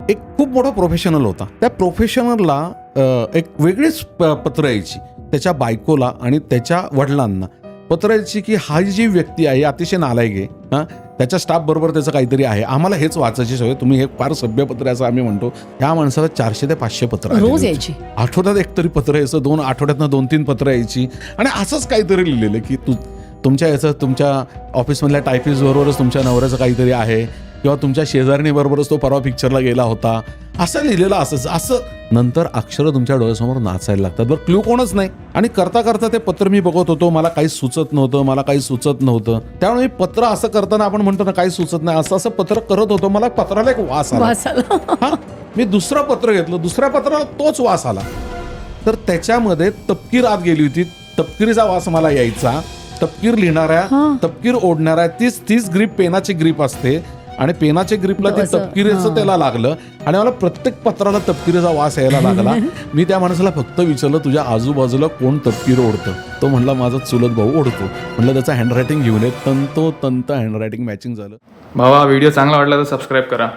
एक खूप मोठा प्रोफेशनल होता. त्या प्रोफेशनलला एक वेगळीच पत्र यायची त्याच्या बायकोला आणि त्याच्या वडिलांना. पत्र यायची की हा जी व्यक्ती आहे अतिशय नालायक आहे, हां, त्याच्या स्टाफ बरोबर त्याचं काहीतरी आहे. आम्हाला हेच वाचायची सवय. तुम्ही हे फार सभ्य पत्र असं आम्ही म्हणतो. ह्या माणसाला 400 ते 500 पत्र आलेली रोज होती. यायची. आठवड्यात एकतरी पत्र यायचं, 2 आठवड्यातनं 2-3 पत्र यायची आणि असंच काहीतरी लिहिलेलं की तुमच्या याचं तुमच्या ऑफिसमधल्या टायपिस्ट बरोबरच तुमच्या नवऱ्याचं काहीतरी आहे किंवा तुमच्या शेजारणी बरोबरच तो परवा पिक्चरला गेला होता, असं लिहिलेलं असं नंतर अक्षरं तुमच्या डोळ्यासमोर नाचायला लागतात. बरं क्लू कोणच नाही. आणि करता करता ते पत्र मी बघत होतो. मला काही सुचत नव्हतं. त्यामुळे पत्र असं करताना आपण म्हणतो ना काही सुचत नाही, असं पत्र करत होतो. मला पत्राला एक वास आला. हा, मी दुसरं पत्र घेतलं, दुसऱ्या पत्राला तोच वास आला. तर त्याच्यामध्ये तपकीर आत गेली होती. तपकिरीचा वास मला यायचा. तपकीर लिहिणाऱ्या, तपकीर ओढणाऱ्या तीच ग्रीप, पेनाची ग्रीप असते आणि पेनाच्या ग्रीपला ते तपकिरीचं त्याला लागलं आणि मला प्रत्येक पत्राला तपकिरीचा वास यायला लागला. मी त्या माणसाला फक्त विचारलं, तुझ्या आजूबाजूला कोण तपकीर ओढतं? तो म्हणला, माझा चुलत भाऊ ओढतो. म्हणलं त्याचं हँडरायटिंग घेऊन ये. तंतोतंत हँडरायटिंग मॅचिंग झालं. भावा, व्हिडिओ चांगला वाटला तर सबस्क्राईब करा.